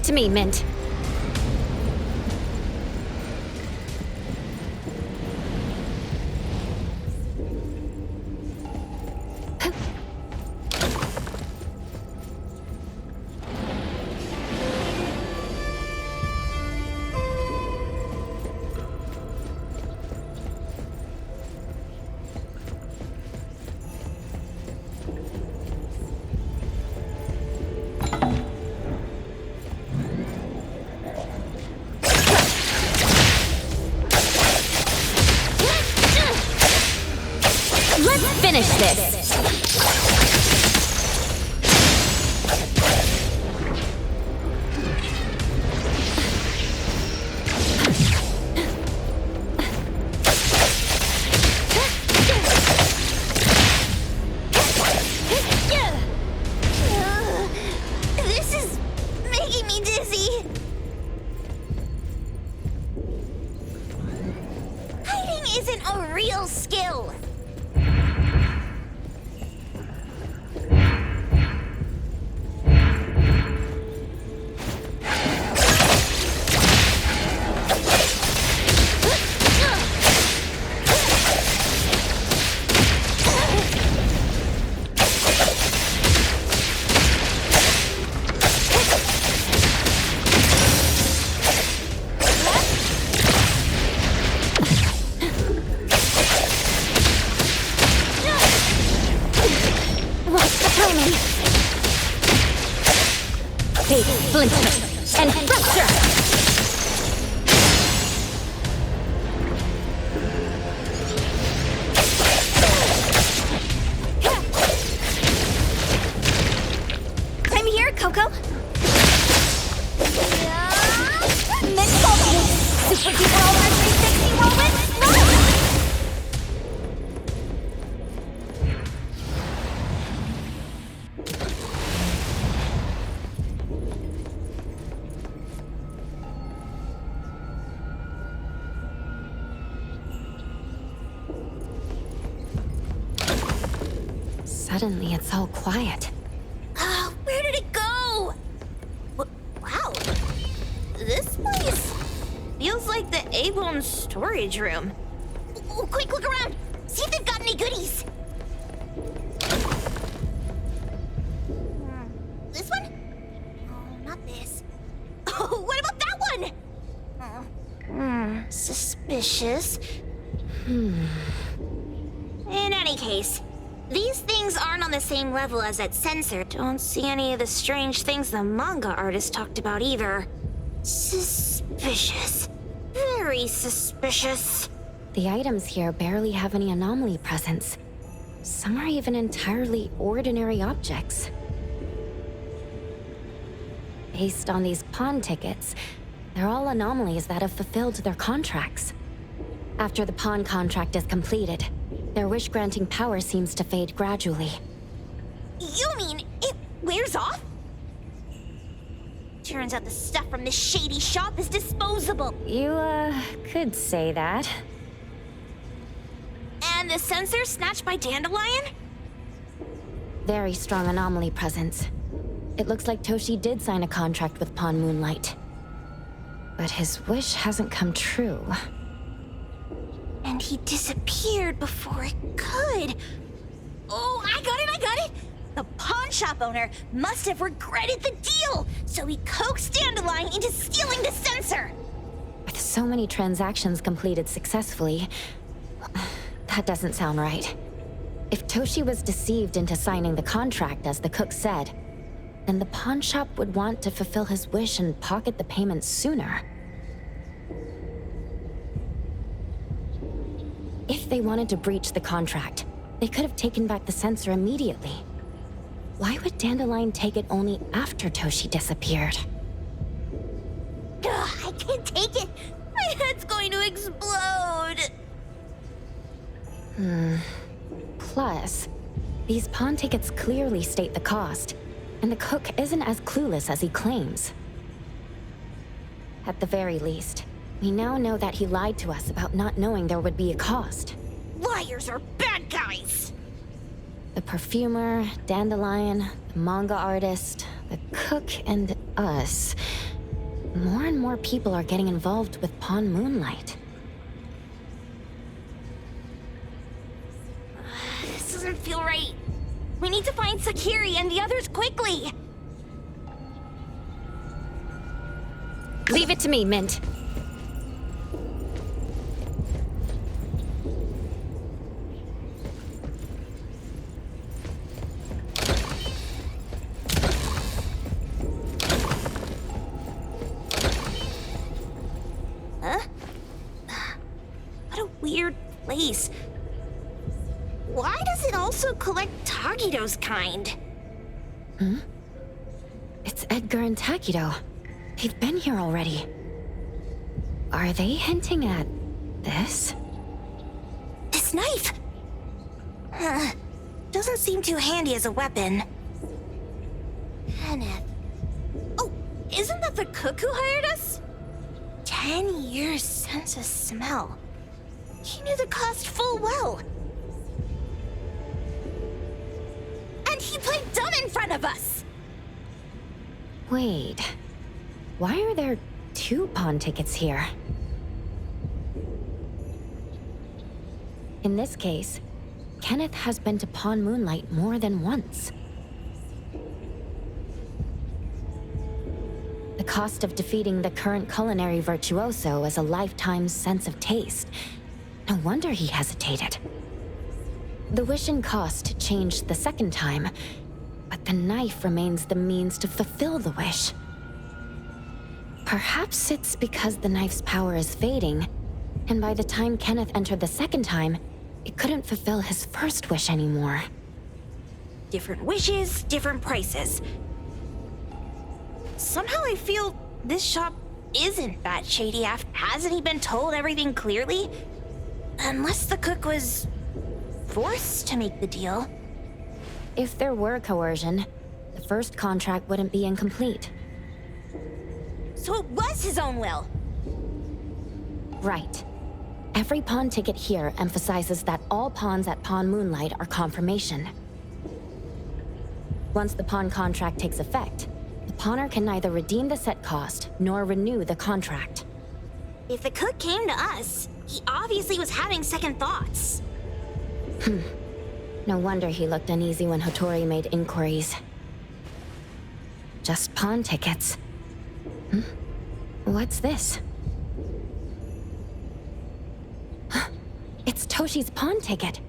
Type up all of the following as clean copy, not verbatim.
it to me, Mint. Finish this! This is making me dizzy. Hiding isn't a real skill. Splinter and fracture! I'm here, Coco. Mental super duper over 360 whirlwind run! Suddenly, it's all quiet. Where did it go? Wow. This place feels like the Ep1 storage room. Quick, look around. See if they've got any goodies. This one? Oh, not this. Oh, what about that one? Suspicious. In any case, these things aren't on the same level as that sensor. Don't see any of the strange things the manga artist talked about either. Suspicious. Very suspicious. The items here barely have any anomaly presence. Some are even entirely ordinary objects. Based on these pawn tickets, they're all anomalies that have fulfilled their contracts. After the pawn contract is completed, their wish-granting power seems to fade gradually. You mean it wears off? Turns out the stuff from this shady shop is disposable. You, could say that. And the sensor snatched by Dandelion? Very strong anomaly presence. It looks like Toshi did sign a contract with Pawn Moonlight. But his wish hasn't come true. And he disappeared before it could. Oh, I got it! The pawn shop owner must have regretted the deal, so he coaxed Dandelion into stealing the sensor. With so many transactions completed successfully, that doesn't sound right. If Toshi was deceived into signing the contract, as the cook said, then the pawn shop would want to fulfill his wish and pocket the payment sooner. If they wanted to breach the contract, they could have taken back the sensor immediately. Why would Dandelion take it only after Toshi disappeared? I can't take it. My head's going to explode. Plus, these pawn tickets clearly state the cost, and the cook isn't as clueless as he claims. At the very least, we now know that he lied to us about not knowing there would be a cost. Liars are bad guys. The perfumer, Dandelion, the manga artist, the cook, and us. More and more people are getting involved with Pawn Moonlight. This doesn't feel right. We need to find Sakiri and the others quickly. Leave it to me, Mint. Huh? What a weird place. Why does it also collect Takido's kind? It's Edgar and Takido. They've been here already. Are they hinting at this? This knife! Doesn't seem too handy as a weapon. Kenneth. Oh, isn't that the cook who hired us? 10 years sense of smell. He knew the cost full well. And he played dumb in front of us! Wait. Why are there 2 pawn tickets here? In this case, Kenneth has been to Pawn Moonlight more than once. The cost of defeating the current culinary virtuoso is a lifetime's sense of taste. No wonder he hesitated. The wish and cost changed the second time, but the knife remains the means to fulfill the wish. Perhaps it's because the knife's power is fading, and by the time Kenneth entered the second time, it couldn't fulfill his first wish anymore. Different wishes, different prices. Somehow I feel this shop isn't that shady after. Hasn't he been told everything clearly? Unless the cook was forced to make the deal. If there were coercion, the first contract wouldn't be incomplete. So it was his own will. Right. Every pawn ticket here emphasizes that all pawns at Pawn Moonlight are confirmation. Once the pawn contract takes effect, the pawner can neither redeem the set cost nor renew the contract. If the cook came to us, he obviously was having second thoughts. No wonder he looked uneasy when Hattori made inquiries. Just pawn tickets. What's this? It's Toshi's pawn ticket.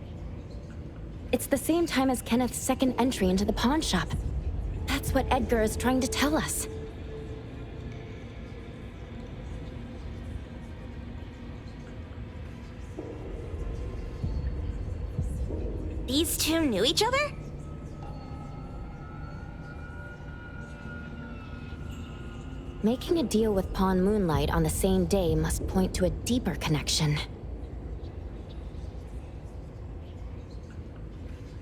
It's the same time as Kenneth's second entry into the pawn shop. That's what Edgar is trying to tell us. These two knew each other? Making a deal with Pawn Moonlight on the same day must point to a deeper connection.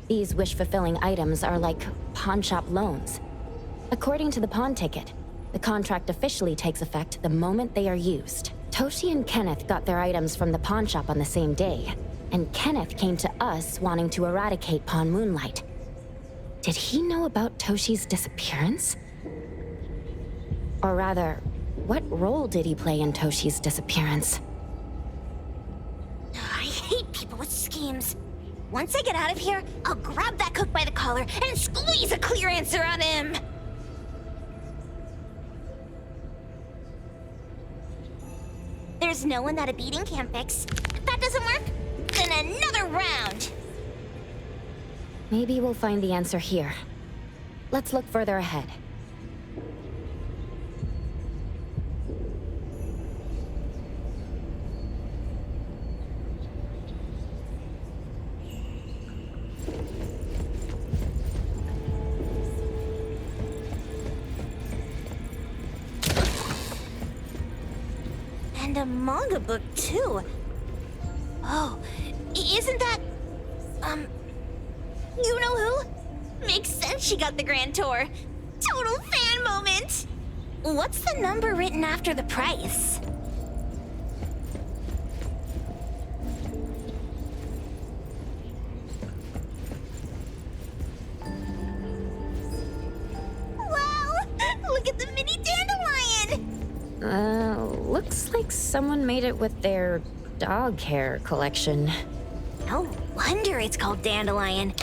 These wish-fulfilling items are like pawn shop loans. According to the pawn ticket, the contract officially takes effect the moment they are used. Toshi and Kenneth got their items from the pawn shop on the same day, and Kenneth came to us wanting to eradicate Pawn Moonlight. Did he know about Toshi's disappearance? Or rather, what role did he play in Toshi's disappearance? I hate people with schemes. Once I get out of here, I'll grab that cook by the collar and squeeze a clear answer on him! There's no one that a beating can't fix. If that doesn't work, then another round! Maybe we'll find the answer here. Let's look further ahead. And a manga book, too. Oh, isn't that... you know who? Makes sense she got the grand tour. Total fan moment! What's the number written after the price? Wow! Look at the mini dandelion! Looks like someone made it with their dog hair collection. No wonder it's called Dandelion.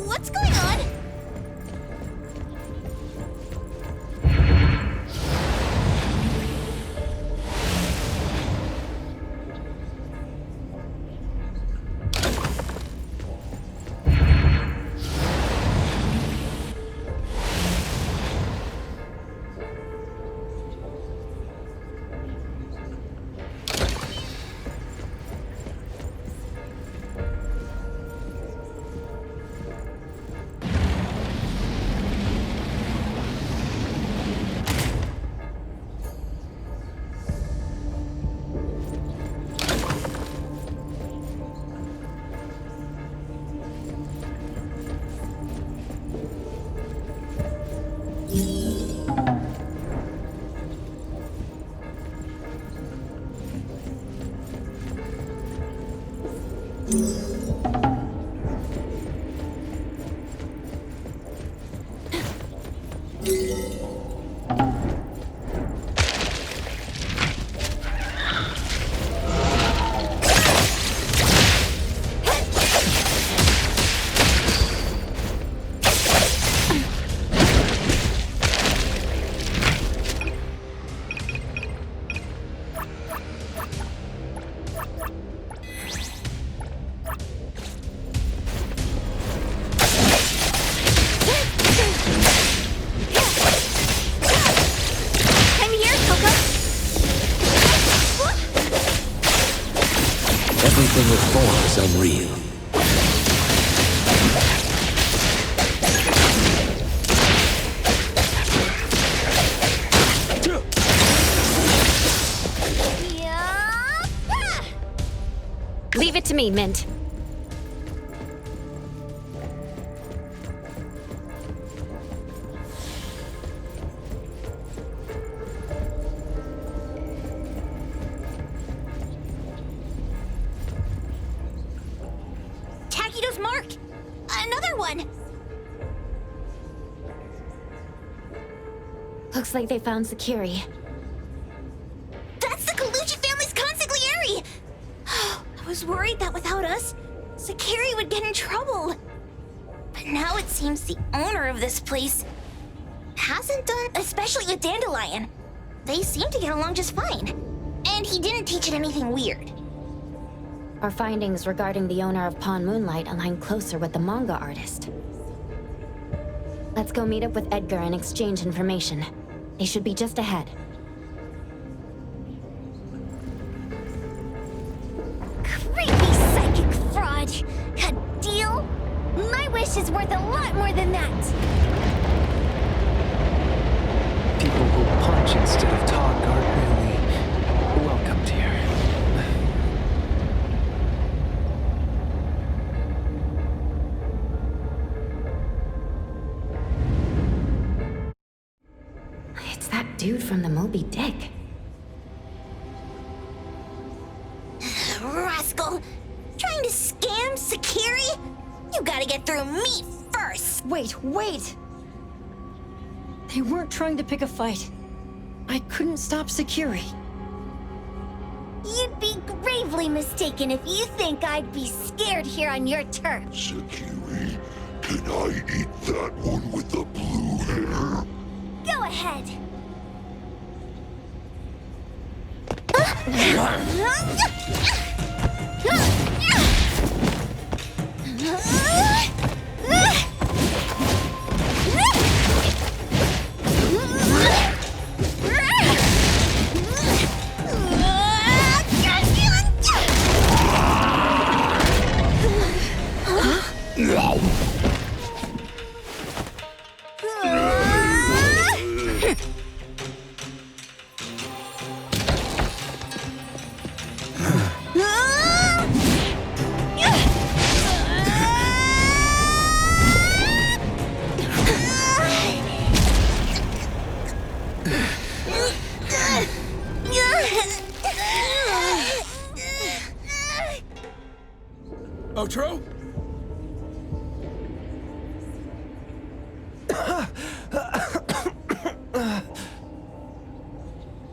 What's going on? Everything it forms unreal. Leave it to me, Mint. Takido's mark! Another one! Looks like they found Sakiri. That's the Colucci family's consigliere! I was worried that without us, Sakiri would get in trouble. But now it seems the owner of this place hasn't done, especially with Dandelion. They seem to get along just fine. And he didn't teach it anything weird. Our findings regarding the owner of Pawn Moonlight align closer with the manga artist. Let's go meet up with Edgar and exchange information. They should be just ahead. Creepy psychic fraud! A deal? My wish is worth a lot more than that! People who punch instead of talk aren't really welcomed here. It's that dude from the Moby Dick. Rascal! Trying to scam Sakiri? You gotta get through me first! Wait! They weren't trying to pick a fight. I couldn't stop Sakiri. You'd be gravely mistaken if you think I'd be scared here on your turf. Sakiri, can I eat that one with the blue hair? Go ahead.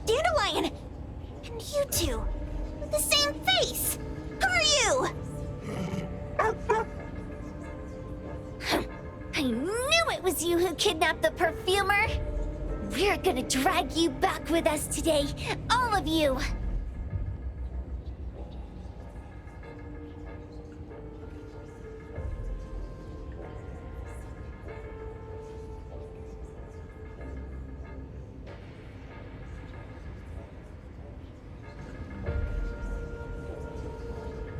Dandelion! And you two, with the same face! Who are you? I knew it was you who kidnapped the perfumer! We're gonna drag you back with us today, all of you!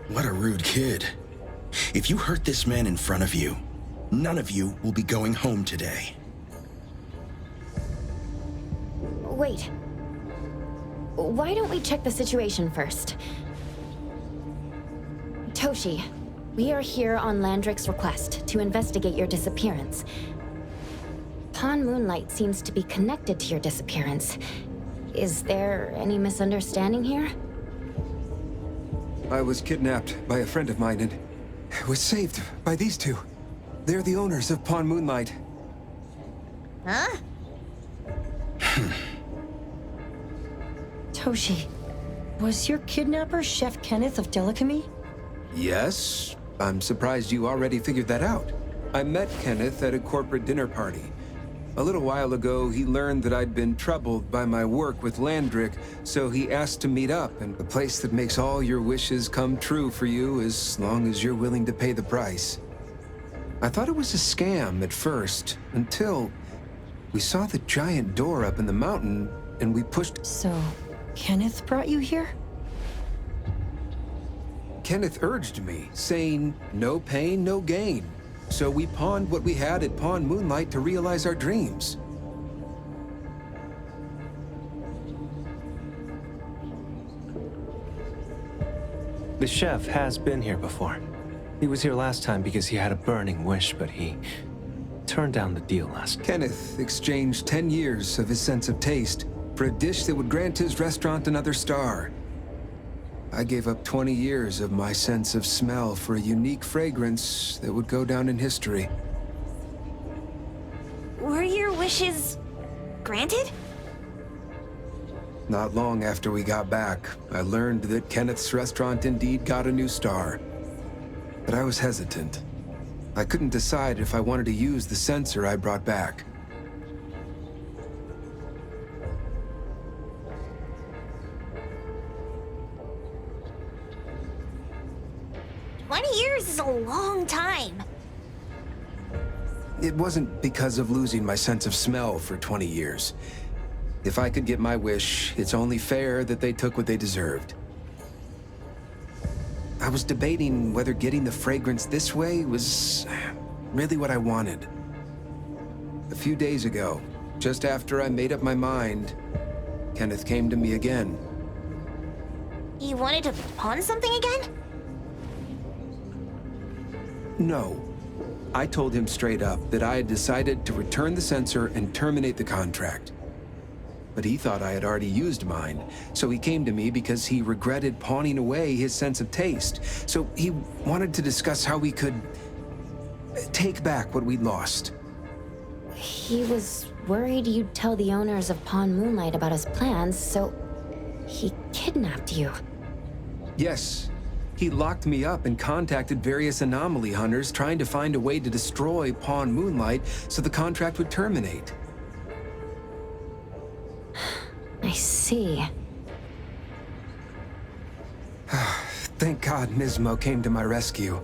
What a rude kid. If you hurt this man in front of you, none of you will be going home today. Wait. Why don't we check the situation first? Toshi, we are here on Landrick's request to investigate your disappearance. Pawn Moonlight seems to be connected to your disappearance. Is there any misunderstanding here? I was kidnapped by a friend of mine and was saved by these two. They're the owners of Pawn Moonlight. Huh? Toshi, was your kidnapper Chef Kenneth of Delicamy? Yes? I'm surprised you already figured that out. I met Kenneth at a corporate dinner party. A little while ago, he learned that I'd been troubled by my work with Landrick, so he asked to meet up in a place that makes all your wishes come true for you as long as you're willing to pay the price. I thought it was a scam at first, until we saw the giant door up in the mountain, and we pushed... So, Kenneth brought you here? Kenneth urged me, saying, no pain, no gain. So we pawned what we had at Pawn Moonlight to realize our dreams. The chef has been here before. He was here last time because he had a burning wish, but he turned down the deal last. Kenneth exchanged 10 years of his sense of taste for a dish that would grant his restaurant another star. I gave up 20 years of my sense of smell for a unique fragrance that would go down in history. Were your wishes granted? Not long after we got back, I learned that Kenneth's restaurant indeed got a new star. But I was hesitant. I couldn't decide if I wanted to use the sensor I brought back. Years is a long time. It wasn't because of losing my sense of smell for 20 years. If I could get my wish, it's only fair that they took what they deserved. I was debating whether getting the fragrance this way was really what I wanted. A few days ago, just after I made up my mind, Kenneth came to me again. He wanted to pawn something again? No. I told him straight up that I had decided to return the sensor and terminate the contract. But he thought I had already used mine, so he came to me because he regretted pawning away his sense of taste. So he wanted to discuss how we could take back what we'd lost. He was worried you'd tell the owners of Pawn Moonlight about his plans, so he kidnapped you. Yes. He locked me up and contacted various anomaly hunters trying to find a way to destroy Pawn Moonlight so the contract would terminate. I see. Thank God Nismo came to my rescue.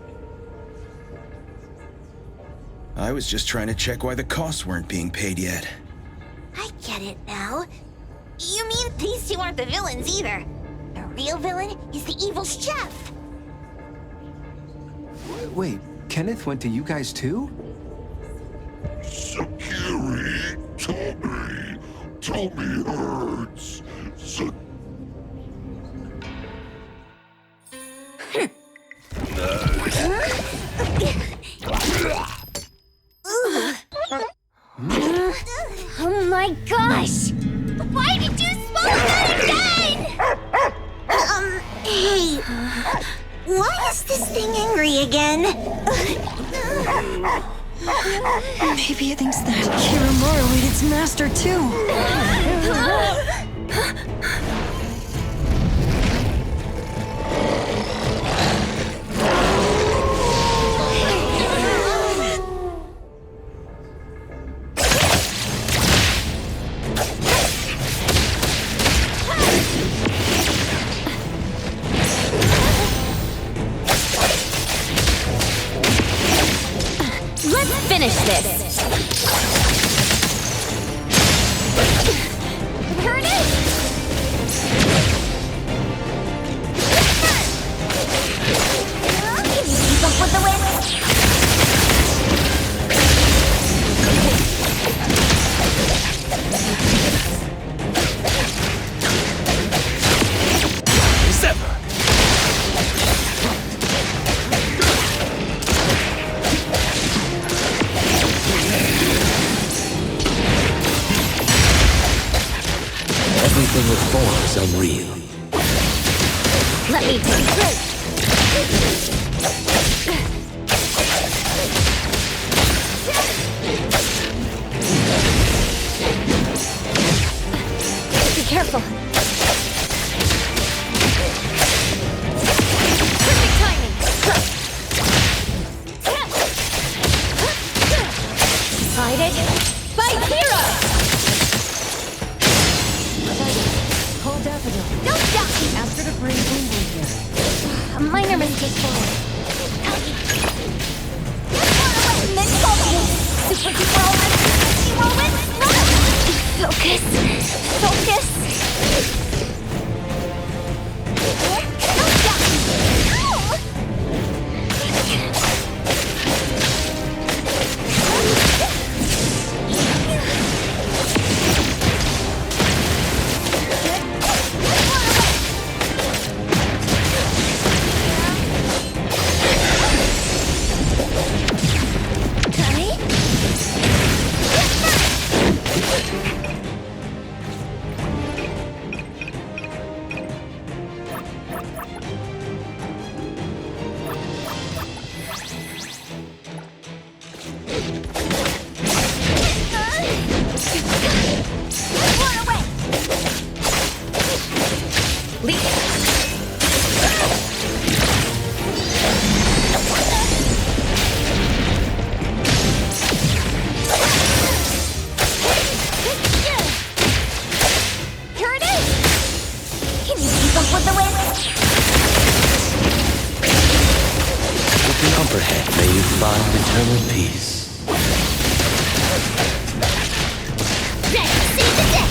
I was just trying to check why the costs weren't being paid yet. I get it now. You mean these two aren't the villains either? The real villain is the evil chef. Wait, Kenneth went to you guys too? Sakiri, Tommy hurts. Oh my gosh! Why did you smoke that again? Hey, why is this thing angry again? Maybe it thinks that Kiramaru ate its master too. Let's finish this. Here it is. Can you keep up with the wind? Sever. Everything with form is unreal. Let me take it through. Be careful. Perfect timing. Decided. Fight hero! Call Daffodil. Don't stop me! Ask her to bring Boom Boom here. A minor mistake. Super duper whirlwind! Focus! Focus! Don't stop me! Ow! Here it is! Can you keep up with the wind? With the upper hand, may you find eternal peace. Ready, seize the day!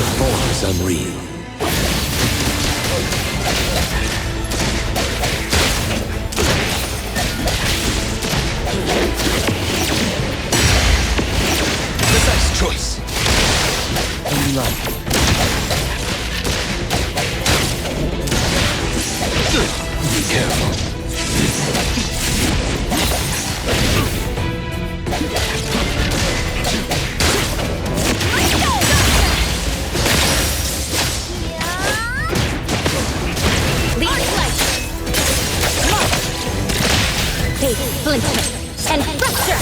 the form's unreal. Precise choice. Only like it. Be careful. Splinter and fracture!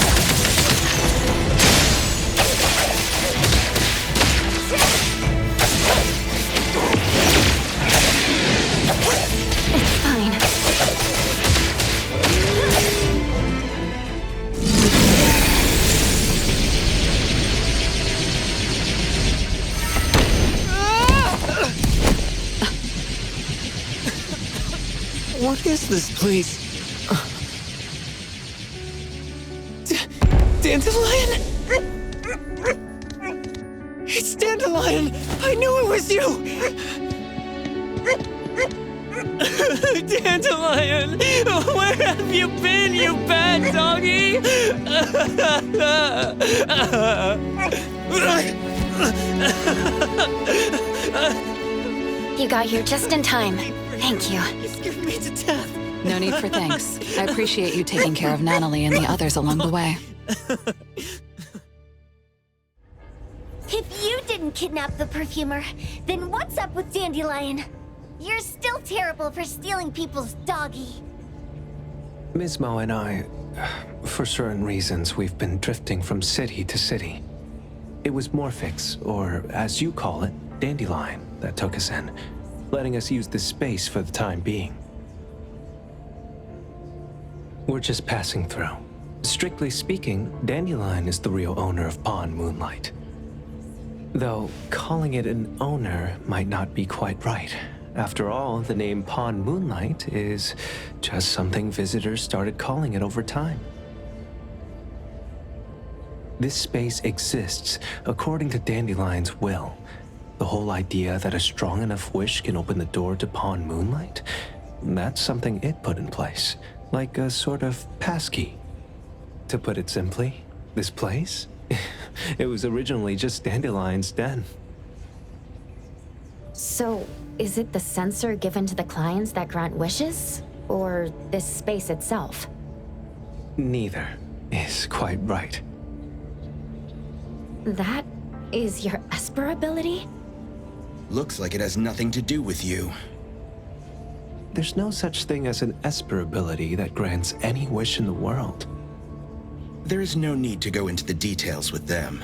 It's fine. What is this place? Dandelion? It's Dandelion! I knew it was you! Dandelion! Where have you been, you bad doggy? You got here just in time. Thank you. You scared me to death. No need for thanks. I appreciate you taking care of Natalie and the others along the way. If you didn't kidnap the perfumer, then what's up with Dandelion? You're still terrible for stealing people's doggy. Ms. Mo and I, for certain reasons, we've been drifting from city to city. It was Morphix, or as you call it, Dandelion, that took us in, letting us use this space for the time being. We're just passing through. Strictly speaking, Dandelion is the real owner of Pawn Moonlight. Though, calling it an owner might not be quite right. After all, the name Pawn Moonlight is just something visitors started calling it over time. This space exists according to Dandelion's will. The whole idea that a strong enough wish can open the door to Pawn Moonlight, that's something it put in place, like a sort of passkey. To put it simply, this place, it was originally just Dandelion's den. So, is it the sensor given to the clients that grant wishes? Or this space itself? Neither is quite right. That is your Esper ability? Looks like it has nothing to do with you. There's no such thing as an Esper ability that grants any wish in the world. There is no need to go into the details with them.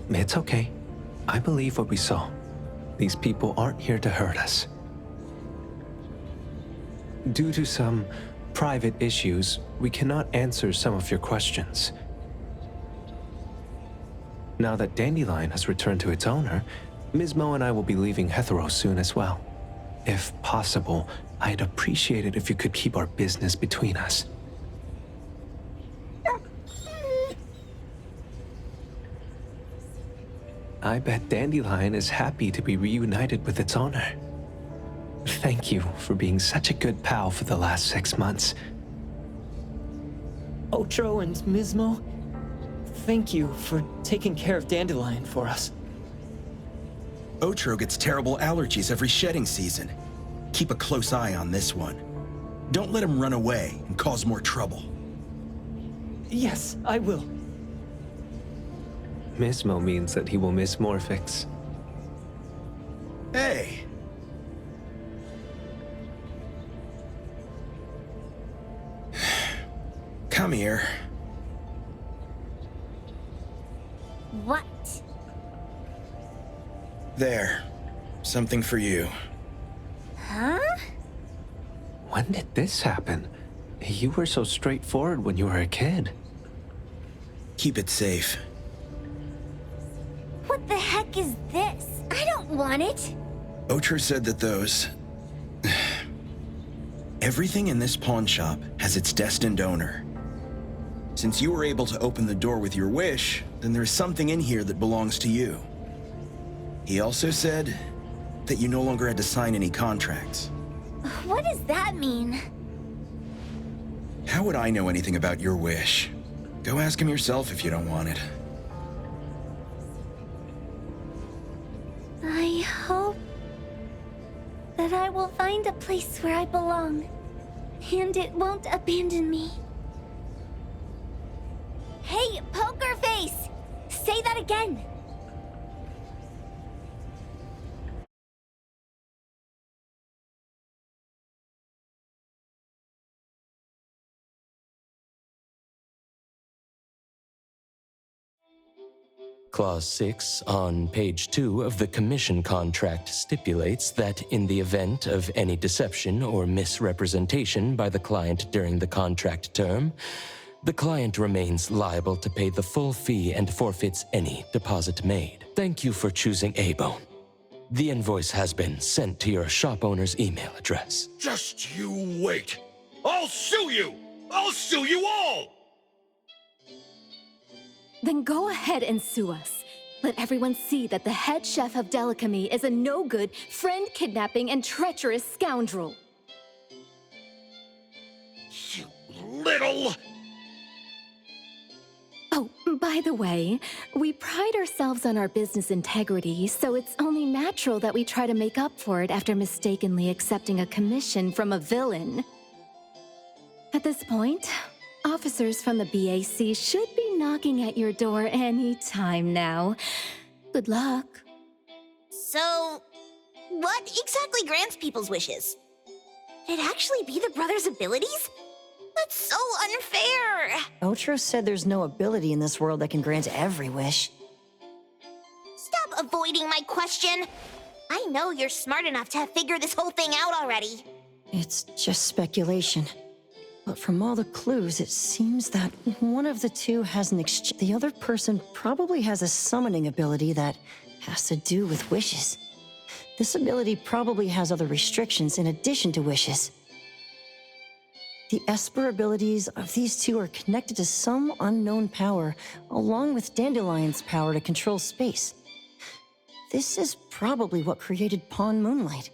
It's okay. I believe what we saw. These people aren't here to hurt us. Due to some private issues, we cannot answer some of your questions. Now that Dandelion has returned to its owner, Ms. Mo and I will be leaving Hetero soon as well. If possible, I'd appreciate it if you could keep our business between us. I bet Dandelion is happy to be reunited with its owner. Thank you for being such a good pal for the last 6 months. Otro and Ms. Mo, thank you for taking care of Dandelion for us. Otro gets terrible allergies every shedding season. Keep a close eye on this one. Don't let him run away and cause more trouble. Yes, I will. Mismo means that he will miss Morphix. Hey! Come here. What? There. Something for you. Huh? When did this happen? You were so straightforward when you were a kid. Keep it safe. What the heck is this? I don't want it. Otro said that those... Everything in this pawn shop has its destined owner. Since you were able to open the door with your wish, then there's something in here that belongs to you. He also said that you no longer had to sign any contracts. What does that mean? How would I know anything about your wish? Go ask him yourself if you don't want it. I hope that I will find a place where I belong, and it won't abandon me. Hey, Poker Face! Say that again! Clause 6 on page 2 of the commission contract stipulates that in the event of any deception or misrepresentation by the client during the contract term, the client remains liable to pay the full fee and forfeits any deposit made. Thank you for choosing A-Bone. The invoice has been sent to your shop owner's email address. Just you wait. I'll sue you! I'll sue you all! Then go ahead and sue us. Let everyone see that the head chef of Delicamy is a no-good, friend-kidnapping, and treacherous scoundrel. You little... Oh, by the way, we pride ourselves on our business integrity, so it's only natural that we try to make up for it after mistakenly accepting a commission from a villain. At this point, officers from the BAC should be knocking at your door any time now. Good luck. So, what exactly grants people's wishes? Could it actually be the brothers' abilities? That's so unfair! Ocho said there's no ability in this world that can grant every wish. Stop avoiding my question! I know you're smart enough to have figured this whole thing out already. It's just speculation. But from all the clues, it seems that one of the two has an the other person probably has a summoning ability that has to do with wishes. This ability probably has other restrictions in addition to wishes. The Esper abilities of these two are connected to some unknown power, along with Dandelion's power to control space. This is probably what created Pawn Moonlight.